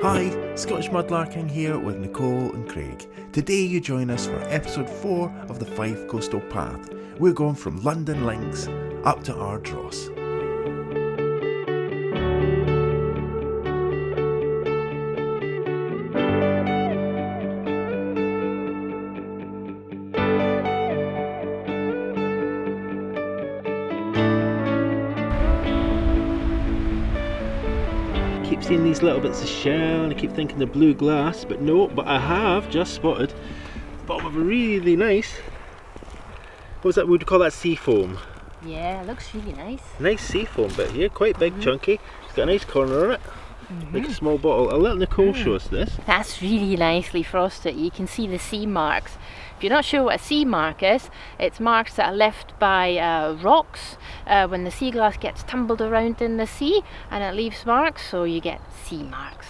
Hi, Scottish Mudlarking here with Nicole and Craig. Today you join us for episode 4 of the Fife Coastal Path. We're going from Lundin Links up to ARDROSS. Keep seeing these little bits of shell and I keep thinking they're blue glass, but no, but I have just spotted the bottom of a really nice, what was that, would you call that sea foam? Yeah, it looks really nice. Nice sea foam bit here, quite big, chunky. It's got a nice corner on it, like a small bottle. I'll let Nicole show us this. That's really nicely frosted. You can see the sea marks. If you're not sure what a sea mark is, it's marks that are left by rocks when the sea glass gets tumbled around in the sea and it leaves marks, so you get sea marks.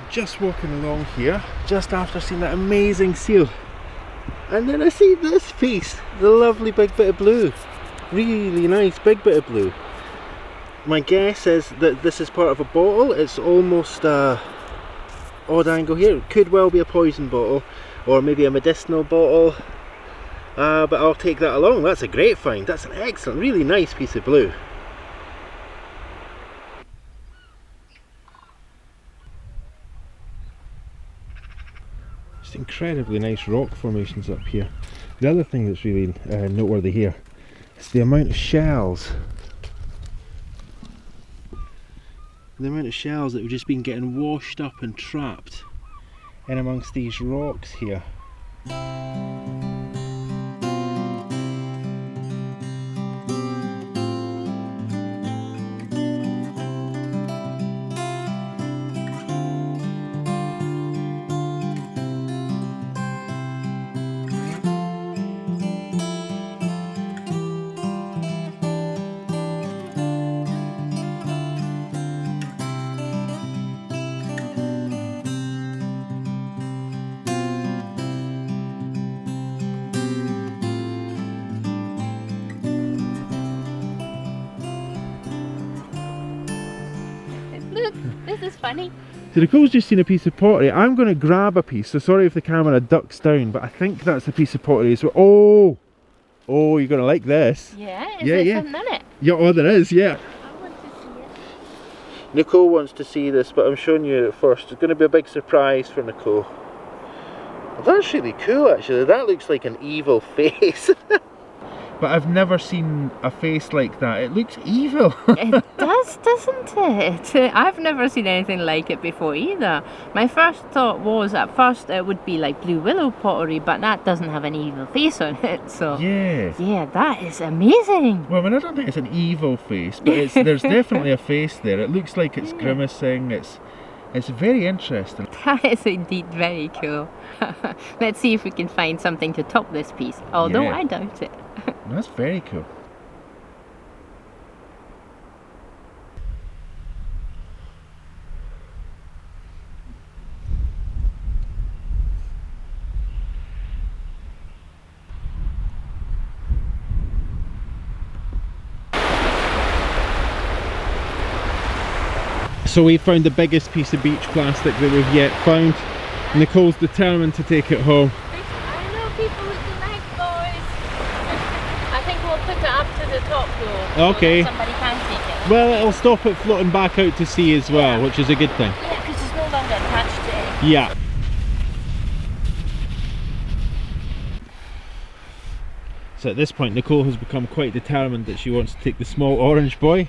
Just walking along here, just after seeing that amazing seal. And then I see this piece, the lovely big bit of blue. Really nice big bit of blue. My guess is that this is part of a bottle. It's almost a odd angle here. It could well be a poison bottle or maybe a medicinal bottle. But I'll take that along. That's a great find. That's an excellent, really nice piece of blue. Just incredibly nice rock formations up here. The other thing that's really noteworthy here is the amount of shells. The amount of shells that have just been getting washed up and trapped in amongst these rocks here. Look, this is funny. So Nicole's just seen a piece of pottery. I'm going to grab a piece, so sorry if the camera ducks down, but I think that's a piece of pottery as well. Oh, you're going to like this. Yeah, is there something in it? Yeah, oh there is, yeah. I want to see it. Nicole wants to see this, but I'm showing you it first. It's going to be a big surprise for Nicole. Well, that's really cool actually. That looks like an evil face. But I've never seen a face like that. It looks evil. It does, doesn't it? I've never seen anything like it before either. My first thought was at first it would be like blue willow pottery, but that doesn't have an evil face on it. So yeah, that is amazing. Well, I mean, I don't think it's an evil face, but there's definitely a face there. It looks like it's grimacing. It's very interesting. That is indeed very cool. Let's see if we can find something to top this piece, although I doubt it. That's very cool. So we found the biggest piece of beach plastic that we've yet found. Nicole's determined to take it home. I know people would like boys. I think we'll put it up to the top though. Okay. So that somebody can take it. Well, it'll stop it floating back out to sea as well, which is a good thing. Yeah, because it's no longer attached to it. Yeah. So at this point, Nicole has become quite determined that she wants to take the small orange boy.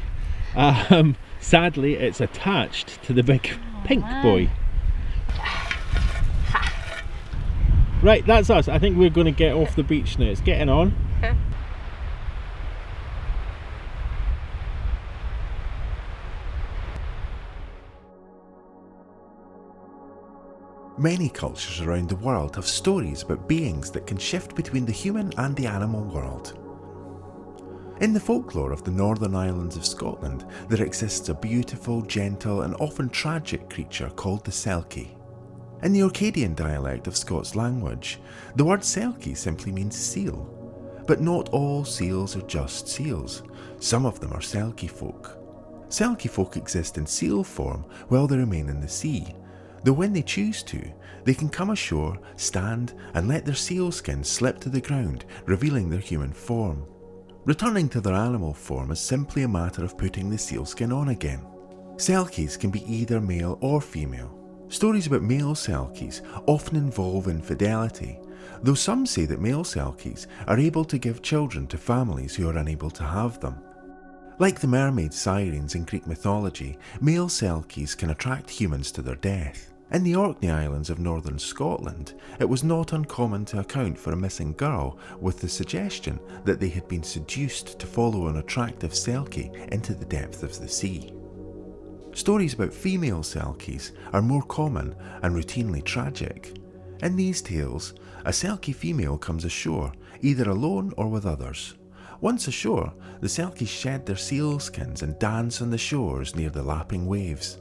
Sadly, it's attached to the big pink boy. Right, that's us. I think we're going to get off the beach now. It's getting on. Many cultures around the world have stories about beings that can shift between the human and the animal world. In the folklore of the Northern Islands of Scotland, there exists a beautiful, gentle and often tragic creature called the selkie. In the Orcadian dialect of Scots language, the word selkie simply means seal, But not all seals are just seals. Some of them are selkie folk. Selkie folk exist in seal form while they remain in the sea, though when they choose to, they can come ashore, stand, and let their seal skin slip to the ground, revealing their human form. Returning to their animal form is simply a matter of putting the seal skin on again. Selkies can be either male or female. Stories about male selkies often involve infidelity, though some say that male selkies are able to give children to families who are unable to have them. Like the mermaid sirens in Greek mythology, male selkies can attract humans to their death. In the Orkney Islands of northern Scotland, it was not uncommon to account for a missing girl with the suggestion that they had been seduced to follow an attractive selkie into the depth of the sea. Stories about female selkies are more common and routinely tragic. In these tales, a selkie female comes ashore, either alone or with others. Once ashore, the selkies shed their seal skins and dance on the shores near the lapping waves.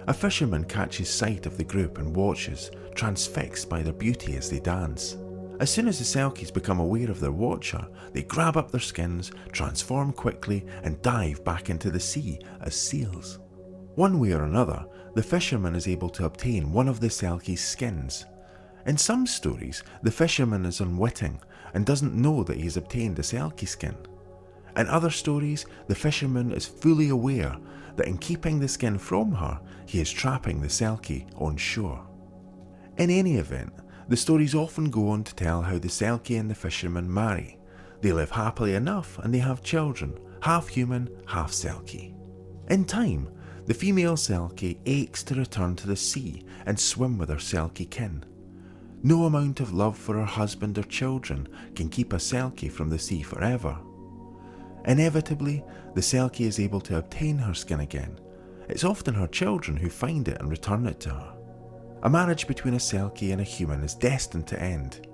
A fisherman catches sight of the group and watches, transfixed by their beauty as they dance. As soon as the selkies become aware of their watcher, they grab up their skins, transform quickly, and dive back into the sea as seals. One way or another, the fisherman is able to obtain one of the selkies' skins. In some stories, the fisherman is unwitting and doesn't know that he has obtained a selkie skin. In other stories, the fisherman is fully aware that in keeping the skin from her, he is trapping the selkie on shore. In any event, the stories often go on to tell how the selkie and the fisherman marry. They live happily enough and they have children, half human, half selkie. In time, the female selkie aches to return to the sea and swim with her selkie kin. No amount of love for her husband or children can keep a selkie from the sea forever. Inevitably, the selkie is able to obtain her skin again. It's often her children who find it and return it to her. A marriage between a selkie and a human is destined to end.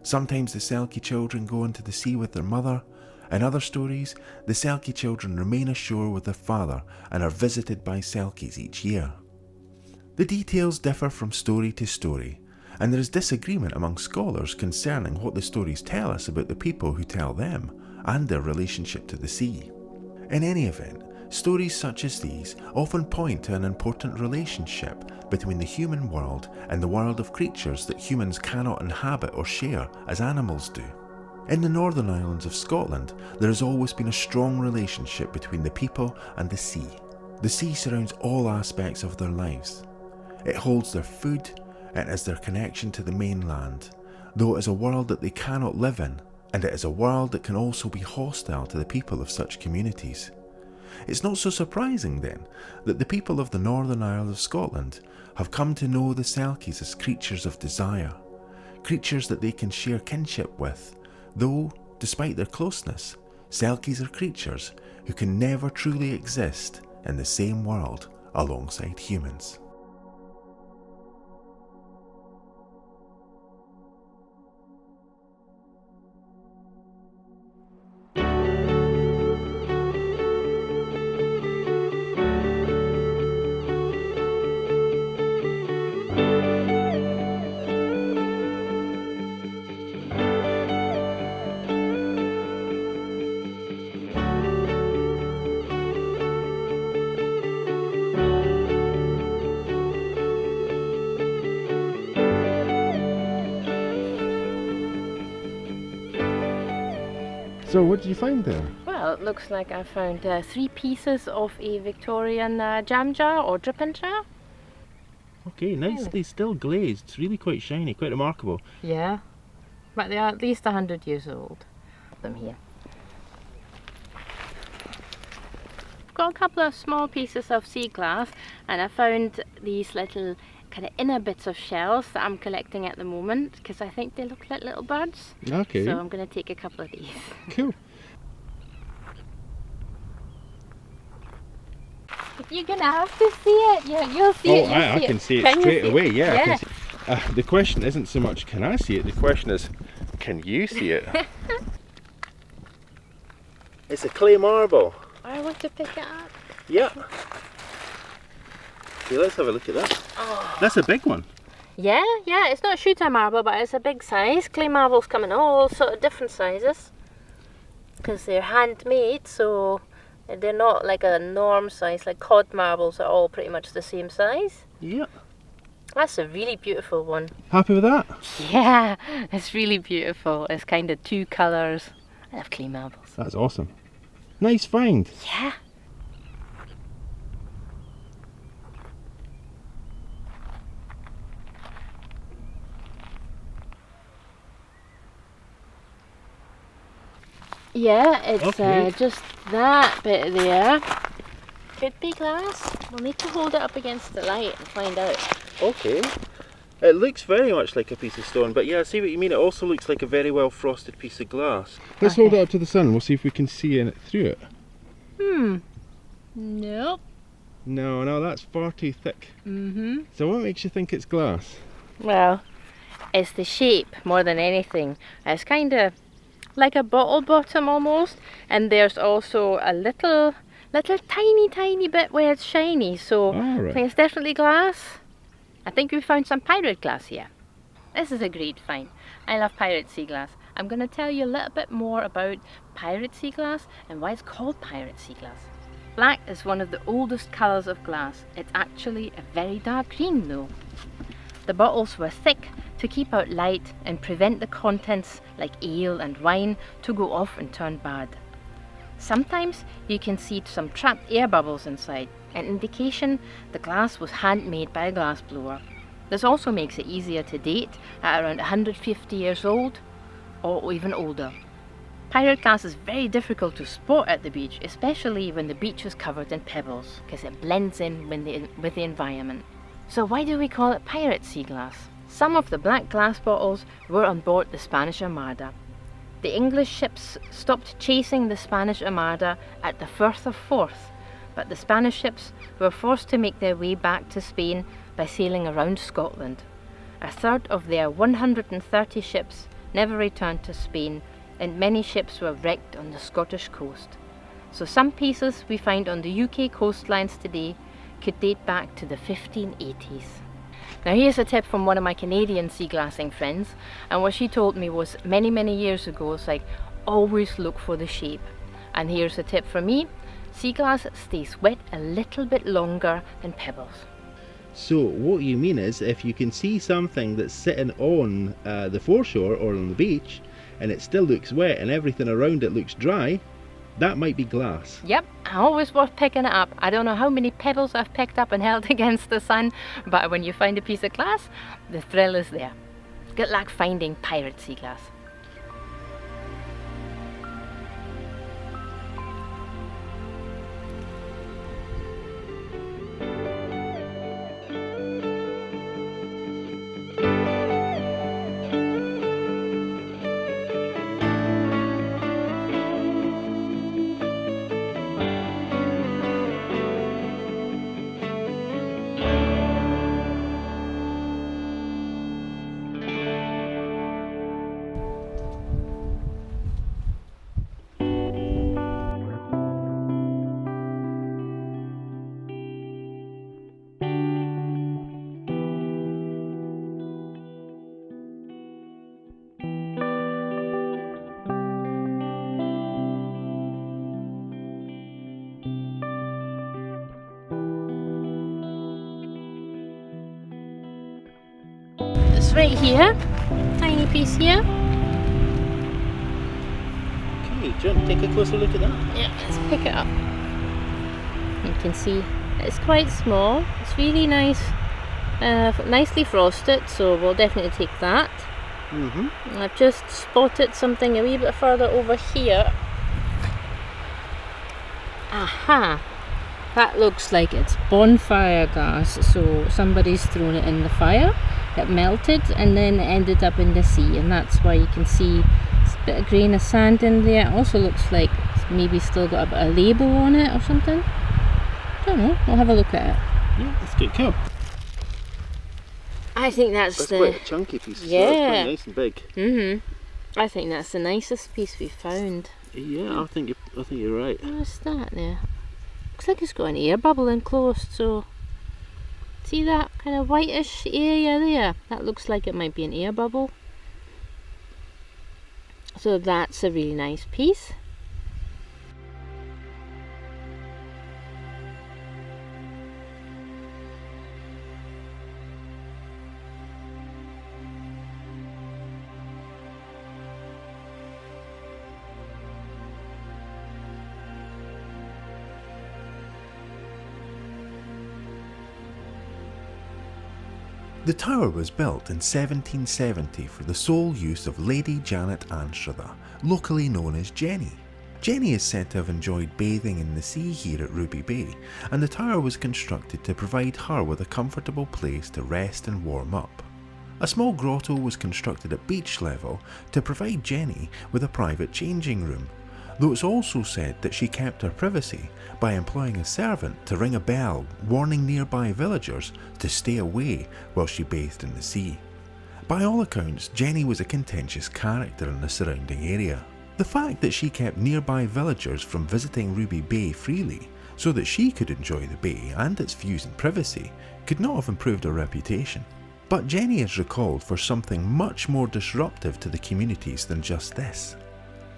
Sometimes the selkie children go into the sea with their mother. In other stories, the selkie children remain ashore with their father and are visited by selkies each year. The details differ from story to story, and there is disagreement among scholars concerning what the stories tell us about the people who tell them and their relationship to the sea. In any event, stories such as these often point to an important relationship between the human world and the world of creatures that humans cannot inhabit or share as animals do. In the Northern Islands of Scotland, there has always been a strong relationship between the people and the sea. The sea surrounds all aspects of their lives. It holds their food, it is their connection to the mainland, though it is a world that they cannot live in, and it is a world that can also be hostile to the people of such communities. It's not so surprising then that the people of the Northern Isles of Scotland have come to know the selkies as creatures of desire, creatures that they can share kinship with, though, despite their closeness, selkies are creatures who can never truly exist in the same world alongside humans. So what did you find there? Well, it looks like I found 3 pieces of a Victorian jam jar or dripping jar. Okay, nicely still glazed. It's really quite shiny, quite remarkable. Yeah, but they are at least 100 years old. Them here. Got a couple of small pieces of sea glass, and I found these little kind of inner bits of shells that I'm collecting at the moment because I think they look like little birds. Okay. So I'm going to take a couple of these. Cool. You're going to have to see it. You'll see it. I can see it straight away. Yeah. I can see. The question isn't so much can I see it, the question is can you see it? It's a clay marble. I want to pick it up. Yeah. Okay, let's have a look at that. Oh. That's a big one. Yeah, it's not shooter marble, but it's a big size. Clay marbles come in all sort of different sizes. because they're handmade, so they're not like a norm size, like cod marbles are all pretty much the same size. Yeah. That's a really beautiful one. Happy with that? Yeah, it's really beautiful. It's kind of 2 colours. I love clay marbles. That's awesome. Nice find. Yeah. Yeah, it's Okay. just that bit there. Could be glass. We'll need to hold it up against the light and find out. Okay. It looks very much like a piece of stone, but yeah, I see what you mean. It also looks like a very well frosted piece of glass. Let's hold it up to the sun and we'll see if we can see in it through it. Nope. No, that's far too thick. Mm-hmm. So what makes you think it's glass? Well, it's the shape more than anything. It's kind of like a bottle bottom almost, and there's also a little tiny bit where it's shiny, so I think it's definitely glass. I think we found some pirate glass here. This is a great find. I love pirate sea glass. I'm going to tell you a little bit more about pirate sea glass and why it's called pirate sea glass. Black is one of the oldest colours of glass. It's actually a very dark green though. The bottles were thick to keep out light and prevent the contents like ale and wine to go off and turn bad. Sometimes you can see some trapped air bubbles inside, an indication the glass was handmade by a glass blower. This also makes it easier to date at around 150 years old or even older. Pirate glass is very difficult to spot at the beach, especially when the beach is covered in pebbles, because it blends in with the environment. So why do we call it pirate sea glass? Some of the black glass bottles were on board the Spanish Armada. The English ships stopped chasing the Spanish Armada at the Firth of Forth, but the Spanish ships were forced to make their way back to Spain by sailing around Scotland. A third of their 130 ships never returned to Spain, and many ships were wrecked on the Scottish coast. So some pieces we find on the UK coastlines today could date back to the 1580s. Now here's a tip from one of my Canadian sea glassing friends, and what she told me was many years ago, it's like always look for the shape. And here's a tip from me: sea glass stays wet a little bit longer than pebbles. So what you mean is, if you can see something that's sitting on the foreshore or on the beach and it still looks wet and everything around it looks dry, that might be glass. Yep, always worth picking it up. I don't know how many pebbles I've picked up and held against the sun, but when you find a piece of glass, the thrill is there. Good luck finding pirate sea glass. It's right here, tiny piece here. Okay, do you want to take a closer look at that? Yeah, let's pick it up. You can see it's quite small. It's really nice, nicely frosted, so we'll definitely take that. I've just spotted something a wee bit further over here. Aha! That looks like it's bonfire gas, so somebody's thrown it in the fire. It melted and then it ended up in the sea, and that's why you can see a bit of grain of sand in there. It also looks like it's maybe still got a bit of label on it or something. Don't know, we'll have a look at it. Yeah, let's get cool. I think that's quite a chunky piece. Yeah. It's quite nice and big. I think that's the nicest piece we've found. Yeah, I think you're right. What's that there? Looks like it's got an air bubble enclosed, so see that kind of whitish area there? That looks like it might be an air bubble. So that's a really nice piece. The tower was built in 1770 for the sole use of Lady Janet Anstruther, locally known as Jenny. Jenny is said to have enjoyed bathing in the sea here at Ruby Bay, and the tower was constructed to provide her with a comfortable place to rest and warm up. A small grotto was constructed at beach level to provide Jenny with a private changing room, though it's also said that she kept her privacy by employing a servant to ring a bell warning nearby villagers to stay away while she bathed in the sea. By all accounts, Jenny was a contentious character in the surrounding area. The fact that she kept nearby villagers from visiting Ruby Bay freely so that she could enjoy the bay and its views in privacy could not have improved her reputation. But Jenny is recalled for something much more disruptive to the communities than just this.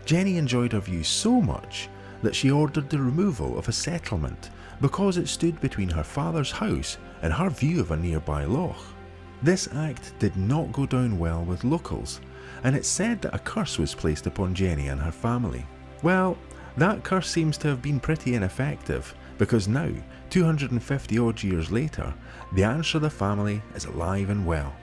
Jenny enjoyed her views so much that she ordered the removal of a settlement because it stood between her father's house and her view of a nearby loch. This act did not go down well with locals, and it's said that a curse was placed upon Jenny and her family. Well, that curse seems to have been pretty ineffective, because now, 250 odd years later, the Anstruther family is alive and well.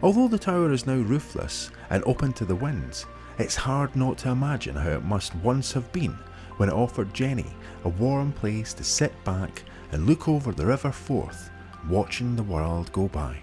Although the tower is now roofless and open to the winds, it's hard not to imagine how it must once have been when it offered Jenny a warm place to sit back and look over the River Forth, watching the world go by.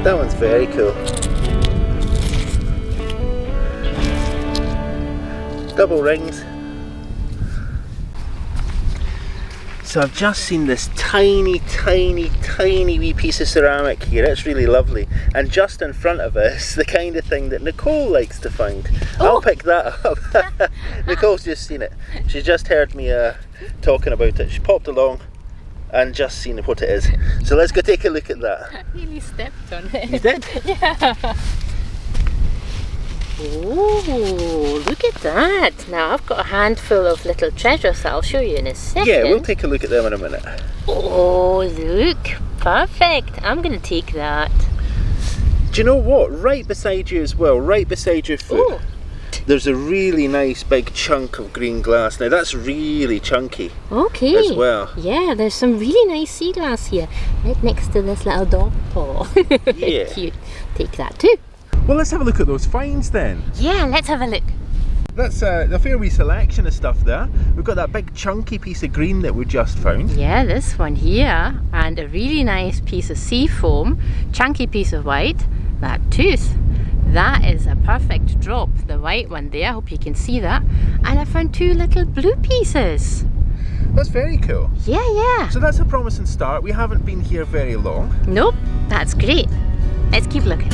That one's very cool. Double rings. So I've just seen this tiny wee piece of ceramic here. It's really lovely. And just in front of us, the kind of thing that Nicole likes to find. Oh. I'll pick that up. Nicole's just seen it. She just heard me talking about it. She popped along and just seen what it is. So let's go take a look at that. I nearly stepped on it. You did? Yeah. Oh, look at that. Now I've got a handful of little treasures that I'll show you in a second. Yeah, we'll take a look at them in a minute. Oh, look. Perfect. I'm going to take that. Do you know what? Right beside you as well, right beside your foot, Oh. there's a really nice big chunk of green glass. Now that's really chunky Okay. as well. Yeah, there's some really nice sea glass here, right next to this little dog paw. Yeah. Cute. Take that too. Well, let's have a look at those finds then. Yeah, let's have a look. That's a fair wee selection of stuff there. We've got that big chunky piece of green that we just found. Yeah, this one here, and a really nice piece of sea foam, chunky piece of white, that tooth. That is a perfect drop, the white one there, I hope you can see that. And I found two little blue pieces. That's very cool. Yeah. So that's a promising start. We haven't been here very long. Nope, that's great. Let's keep looking.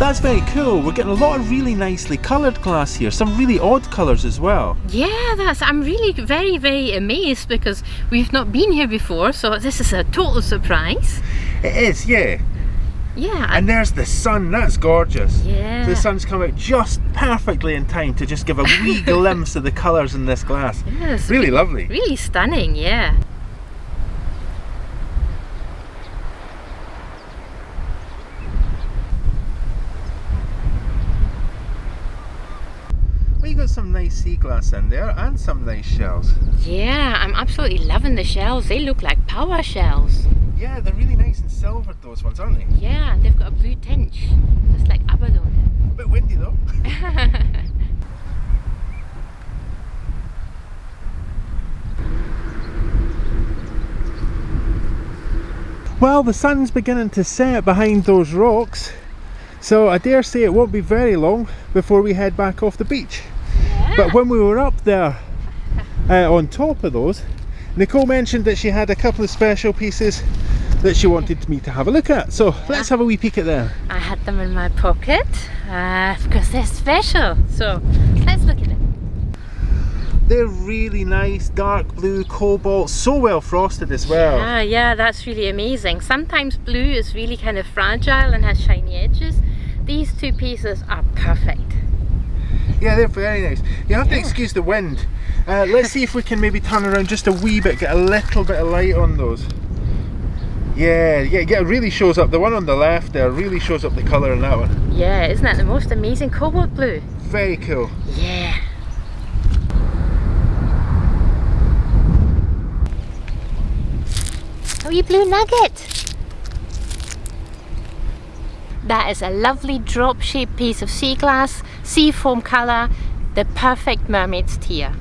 That's very cool. We're getting a lot of really nicely coloured glass here, some really odd colours as well. Yeah, I'm really very, very amazed because we've not been here before, so this is a total surprise. It is, yeah. Yeah. And there's the sun, that's gorgeous. Yeah. The sun's come out just perfectly in time to just give a wee glimpse of the colours in this glass. Yes, Really lovely. really stunning, yeah. We got some nice sea glass in there and some nice shells. Yeah, I'm absolutely loving the shells. They look like power shells. Yeah, they're really nice and silvered, those ones, aren't they? Yeah, they've got a blue tinge, just like Abaddon. A bit windy though. Well, the sun's beginning to set behind those rocks, so I dare say it won't be very long before we head back off the beach. Yeah. But when we were up there on top of those, Nicole mentioned that she had a couple of special pieces that she wanted me to have a look at. So let's have a wee peek at them. I had them in my pocket because they're special. So let's look at them. They're really nice, dark blue, cobalt, so well frosted as well. Yeah, that's really amazing. Sometimes blue is really kind of fragile and has shiny edges. These two pieces are perfect. Yeah, they're very nice. You have to excuse the wind. Let's see if we can maybe turn around just a wee bit, get a little bit of light on those. Yeah, it really shows up. The one on the left there really shows up the colour in that one. Yeah, isn't that the most amazing cobalt blue? Very cool. Yeah. Oh, you blue nugget! That is a lovely drop-shaped piece of sea glass, sea foam colour, the perfect mermaid's tear.